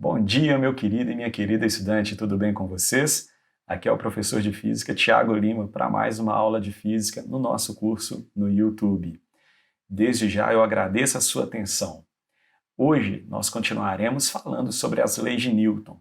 Bom dia, meu querido e minha querida estudante, tudo bem com vocês? Aqui é o professor de Física, Thiago Lima, para mais uma aula de Física no nosso curso no YouTube. Desde já eu agradeço a sua atenção. Hoje nós continuaremos falando sobre as leis de Newton.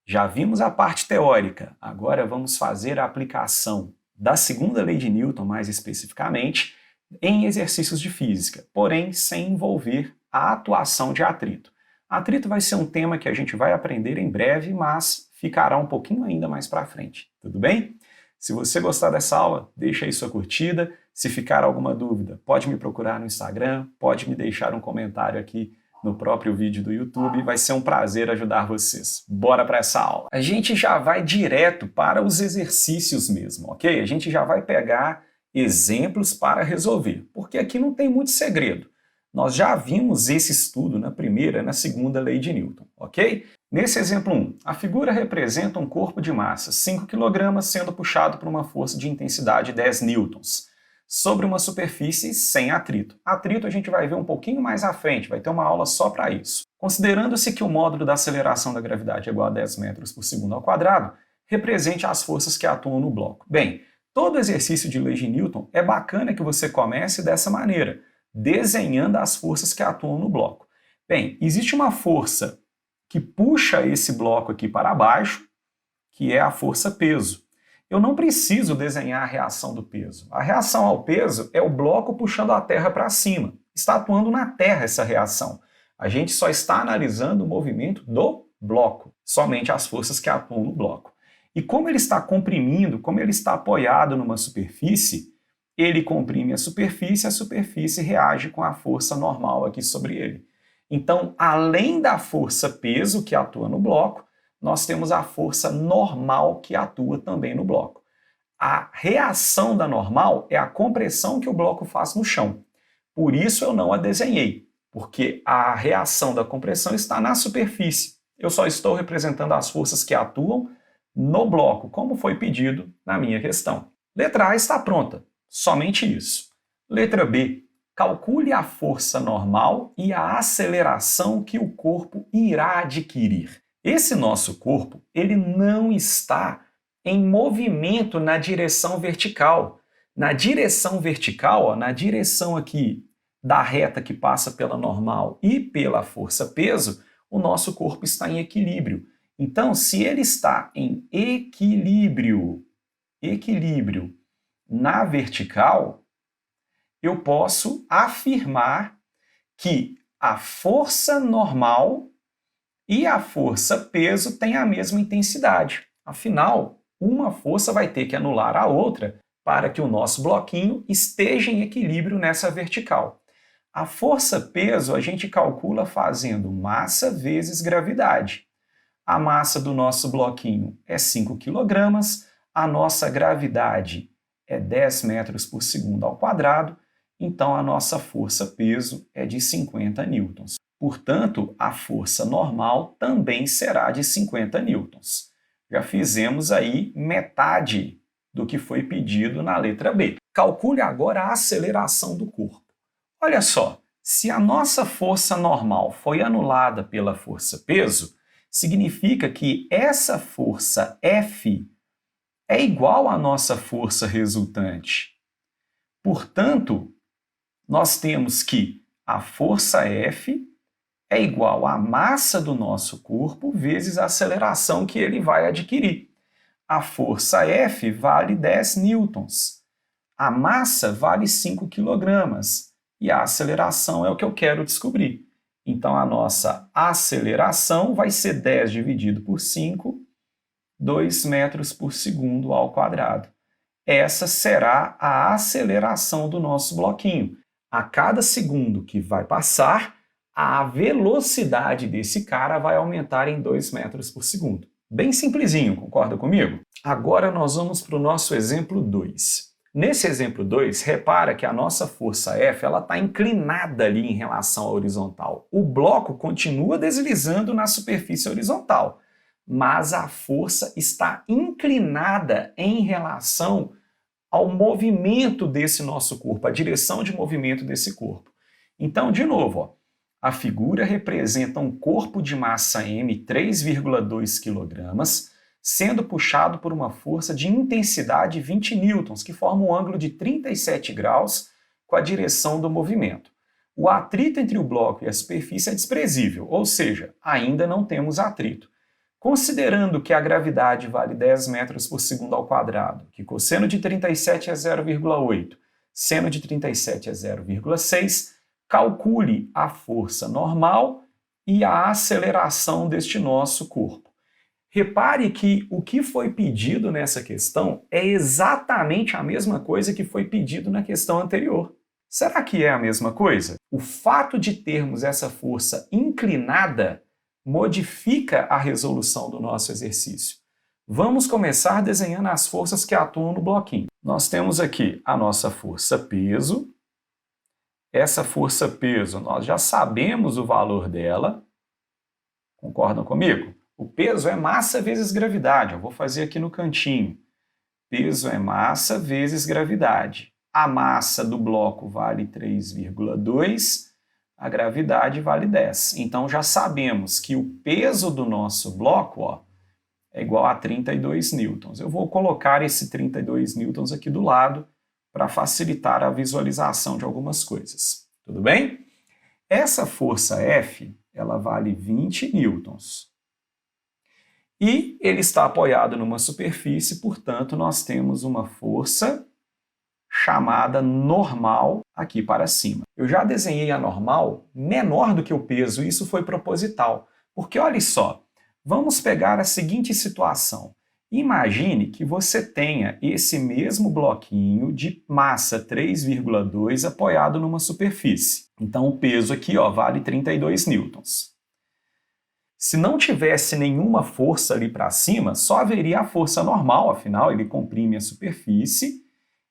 Já vimos a parte teórica, agora vamos fazer a aplicação da segunda lei de Newton, mais especificamente, em exercícios de física, porém sem envolver a atuação de atrito. Atrito vai ser um tema que a gente vai aprender em breve, mas ficará um pouquinho ainda mais para frente, tudo bem? Se você gostar dessa aula, deixa aí sua curtida. Se ficar alguma dúvida, pode me procurar no Instagram, pode me deixar um comentário aqui no próprio vídeo do YouTube, vai ser um prazer ajudar vocês. Bora para essa aula! A gente já vai direto para os exercícios mesmo, ok? A gente já vai pegar exemplos para resolver, porque aqui não tem muito segredo. Nós já vimos esse estudo na primeira e na segunda lei de Newton, ok? Nesse exemplo 1, a figura representa um corpo de massa 5 kg sendo puxado por uma força de intensidade 10 newtons sobre uma superfície sem atrito. Atrito a gente vai ver um pouquinho mais à frente, vai ter uma aula só para isso. Considerando-se que o módulo da aceleração da gravidade é igual a 10 metros por segundo ao quadrado, represente as forças que atuam no bloco. Bem, todo exercício de lei de Newton é bacana que você comece dessa maneira, desenhando as forças que atuam no bloco. Bem, existe uma força que puxa esse bloco aqui para baixo, que é a força peso. Eu não preciso desenhar a reação do peso. A reação ao peso é o bloco puxando a Terra para cima. Está atuando na Terra essa reação. A gente só está analisando o movimento do bloco, somente as forças que atuam no bloco. E como ele está comprimindo, como ele está apoiado numa superfície, ele comprime a superfície reage com a força normal aqui sobre ele. Então, além da força peso que atua no bloco, nós temos a força normal que atua também no bloco. A reação da normal é a compressão que o bloco faz no chão. Por isso eu não a desenhei, porque a reação da compressão está na superfície. Eu só estou representando as forças que atuam no bloco, como foi pedido na minha questão. Letra A está pronta. Somente isso. Letra B. Calcule a força normal e a aceleração que o corpo irá adquirir. Esse nosso corpo, ele não está em movimento na direção vertical. Na direção vertical, na direção aqui da reta que passa pela normal e pela força-peso, o nosso corpo está em equilíbrio. Então, se ele está em equilíbrio na vertical, eu posso afirmar que a força normal e a força peso têm a mesma intensidade. Afinal, uma força vai ter que anular a outra para que o nosso bloquinho esteja em equilíbrio nessa vertical. A força peso a gente calcula fazendo massa vezes gravidade. A massa do nosso bloquinho é 5 kg, a nossa gravidade é 10 metros por segundo ao quadrado, então a nossa força-peso é de 50 newtons. Portanto, a força normal também será de 50 newtons. Já fizemos aí metade do que foi pedido na letra B. Calcule agora a aceleração do corpo. Olha só, se a nossa força normal foi anulada pela força-peso, significa que essa força F é igual à nossa força resultante. Portanto, nós temos que a força F é igual à massa do nosso corpo vezes a aceleração que ele vai adquirir. A força F vale 10 newtons. A massa vale 5 kg. E a aceleração é o que eu quero descobrir. Então, a nossa aceleração vai ser 10 dividido por 5, 2 metros por segundo ao quadrado. Essa será a aceleração do nosso bloquinho. A cada segundo que vai passar, a velocidade desse cara vai aumentar em 2 metros por segundo. Bem simplesinho, concorda comigo? Agora nós vamos para o nosso exemplo 2. Nesse exemplo 2, repara que a nossa força F está inclinada ali em relação à horizontal. O bloco continua deslizando na superfície horizontal, mas a força está inclinada em relação ao movimento desse nosso corpo, a direção de movimento desse corpo. Então, de novo, A figura representa um corpo de massa M 3,2 kg, sendo puxado por uma força de intensidade 20 newtons, que forma um ângulo de 37 graus com a direção do movimento. O atrito entre o bloco e a superfície é desprezível, ou seja, ainda não temos atrito. Considerando que a gravidade vale 10 metros por segundo ao quadrado, que cosseno de 37 é 0,8, seno de 37 é 0,6, calcule a força normal e a aceleração deste nosso corpo. Repare que o que foi pedido nessa questão é exatamente a mesma coisa que foi pedido na questão anterior. Será que é a mesma coisa? O fato de termos essa força inclinada modifica a resolução do nosso exercício. Vamos começar desenhando as forças que atuam no bloquinho. Nós temos aqui a nossa força peso. Essa força peso, nós já sabemos o valor dela. Concordam comigo? O peso é massa vezes gravidade. Eu vou fazer aqui no cantinho. Peso é massa vezes gravidade. A massa do bloco vale 3,2, a gravidade vale 10. Então já sabemos que o peso do nosso bloco é igual a 32 newtons. Eu vou colocar esse 32 newtons aqui do lado para facilitar a visualização de algumas coisas. Tudo bem? Essa força F, ela vale 20 newtons. E ele está apoiado numa superfície, portanto, nós temos uma força chamada normal aqui para cima. Eu já desenhei a normal menor do que o peso, e isso foi proposital. Porque olha só, vamos pegar a seguinte situação. Imagine que você tenha esse mesmo bloquinho de massa 3,2 apoiado numa superfície. Então o peso aqui vale 32 newtons. Se não tivesse nenhuma força ali para cima, só haveria a força normal, afinal ele comprime a superfície,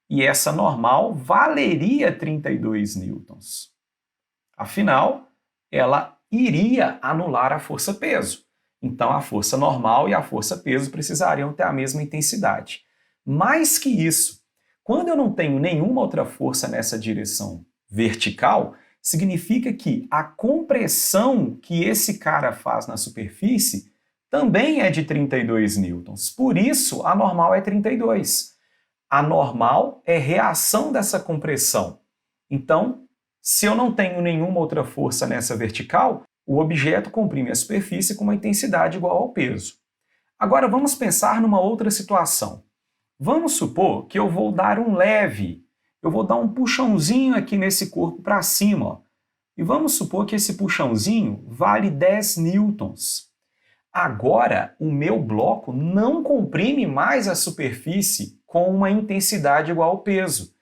e essa normal valeria 32 newtons. Afinal, ela iria anular a força-peso. Então a força normal e a força-peso precisariam ter a mesma intensidade. Mais que isso, quando eu não tenho nenhuma outra força nessa direção vertical, significa que a compressão que esse cara faz na superfície também é de 32 newtons. Por isso, a normal é 32. A normal é reação dessa compressão. Então, se eu não tenho nenhuma outra força nessa vertical, o objeto comprime a superfície com uma intensidade igual ao peso. Agora vamos pensar numa outra situação. Vamos supor que eu vou dar eu vou dar um puxãozinho aqui nesse corpo para cima. E vamos supor que esse puxãozinho vale 10 newtons. Agora, o meu bloco não comprime mais a superfície com uma intensidade igual ao peso.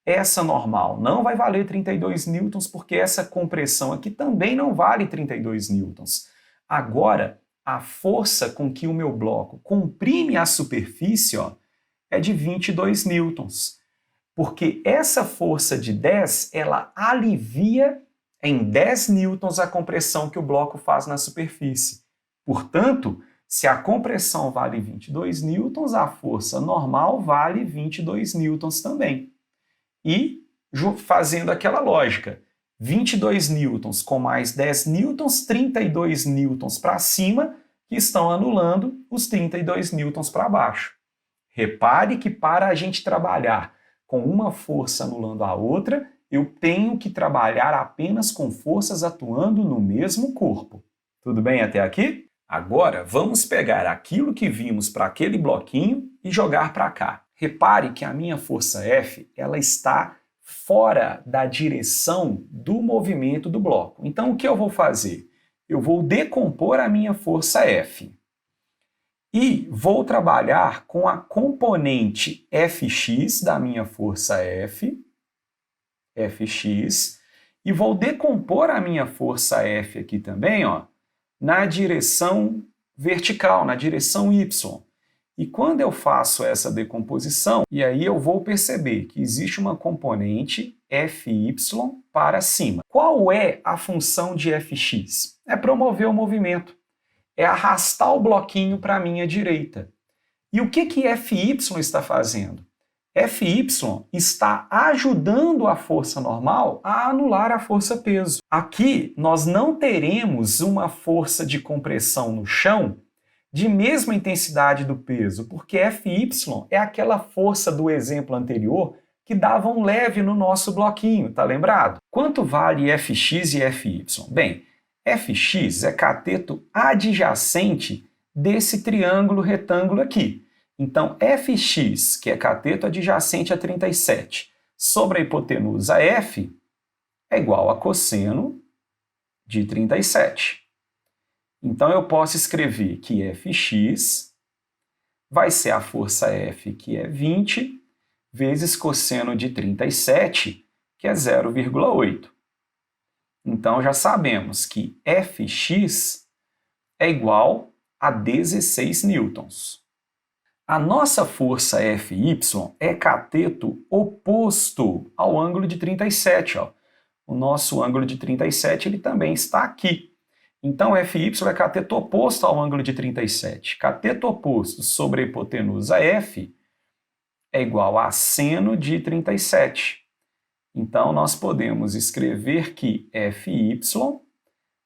Essa normal não vai valer 32 newtons, porque essa compressão aqui também não vale 32 newtons. Agora, a força com que o meu bloco comprime a superfície é de 22 newtons. Porque essa força de 10, ela alivia em 10 newtons a compressão que o bloco faz na superfície. Portanto, se a compressão vale 22 newtons, a força normal vale 22 newtons também. E, fazendo aquela lógica, 22 newtons com mais 10 newtons, 32 newtons para cima, que estão anulando os 32 newtons para baixo. Repare que para a gente trabalhar com uma força anulando a outra, eu tenho que trabalhar apenas com forças atuando no mesmo corpo. Tudo bem até aqui? Agora vamos pegar aquilo que vimos para aquele bloquinho e jogar para cá. Repare que a minha força F, ela está fora da direção do movimento do bloco. Então o que eu vou fazer? Eu vou decompor a minha força F. E vou trabalhar com a componente Fx da minha força F, Fx, e vou decompor a minha força F aqui também, na direção vertical, na direção Y. E quando eu faço essa decomposição, e aí eu vou perceber que existe uma componente Fy para cima. Qual é a função de Fx? É promover o movimento. É arrastar o bloquinho para a minha direita. E o que Fy está fazendo? Fy está ajudando a força normal a anular a força-peso. Aqui nós não teremos uma força de compressão no chão de mesma intensidade do peso, porque Fy é aquela força do exemplo anterior que dava um leve no nosso bloquinho, tá lembrado? Quanto vale Fx e Fy? Bem, Fx é cateto adjacente desse triângulo retângulo aqui. Então, Fx, que é cateto adjacente a 37, sobre a hipotenusa F, é igual a cosseno de 37. Então, eu posso escrever que Fx vai ser a força F, que é 20, vezes cosseno de 37, que é 0,8. Então, já sabemos que Fx é igual a 16 newtons. A nossa força Fy é cateto oposto ao ângulo de 37. Ó. O nosso ângulo de 37 ele também está aqui. Então, Fy é cateto oposto ao ângulo de 37. Cateto oposto sobre a hipotenusa F é igual a seno de 37. Então, nós podemos escrever que Fy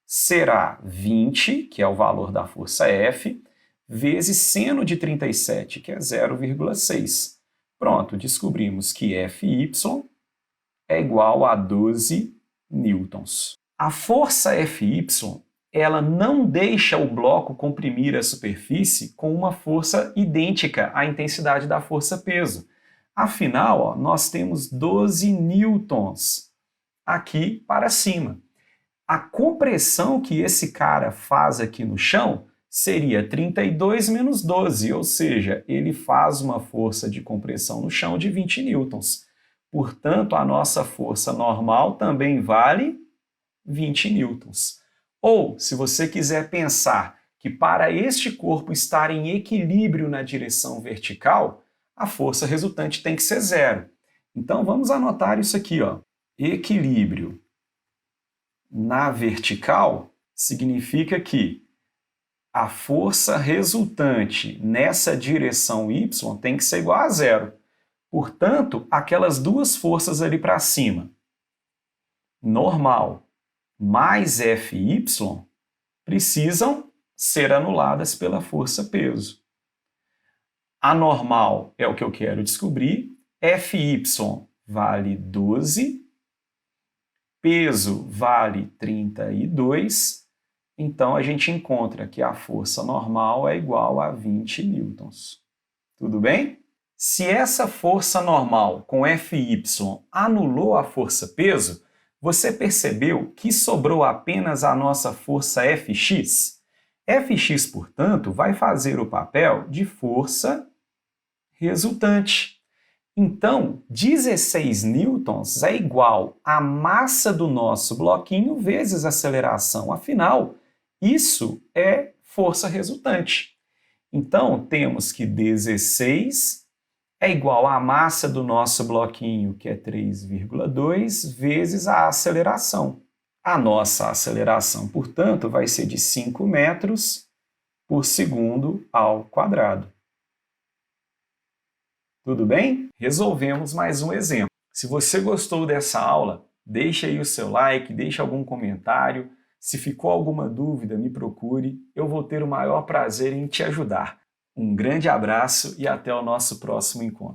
será 20, que é o valor da força F, vezes seno de 37, que é 0,6. Pronto, descobrimos que Fy é igual a 12 newtons. A força Fy, ela não deixa o bloco comprimir a superfície com uma força idêntica à intensidade da força-peso. Afinal, ó, nós temos 12 newtons aqui para cima. A compressão que esse cara faz aqui no chão seria 32 menos 12, ou seja, ele faz uma força de compressão no chão de 20 newtons. Portanto, a nossa força normal também vale 20 newtons. Ou, se você quiser pensar que para este corpo estar em equilíbrio na direção vertical, a força resultante tem que ser 0. Então, vamos anotar isso aqui, ó. Equilíbrio na vertical significa que a força resultante nessa direção y tem que ser igual a 0. Portanto, aquelas duas forças ali para cima, normal mais Fy, precisam ser anuladas pela força-peso. A normal é o que eu quero descobrir, Fy vale 12, peso vale 32, então a gente encontra que a força normal é igual a 20 newtons. Tudo bem? Se essa força normal com Fy anulou a força-peso, você percebeu que sobrou apenas a nossa força Fx? Fx, portanto, vai fazer o papel de força resultante. Então, 16 newtons é igual à massa do nosso bloquinho vezes a aceleração. Afinal, isso é força resultante. Então, temos que 16 é igual à massa do nosso bloquinho, que é 3,2, vezes a aceleração. A nossa aceleração, portanto, vai ser de 5 metros por segundo ao quadrado. Tudo bem? Resolvemos mais um exemplo. Se você gostou dessa aula, deixe aí o seu like, deixe algum comentário. Se ficou alguma dúvida, me procure. Eu vou ter o maior prazer em te ajudar. Um grande abraço e até o nosso próximo encontro.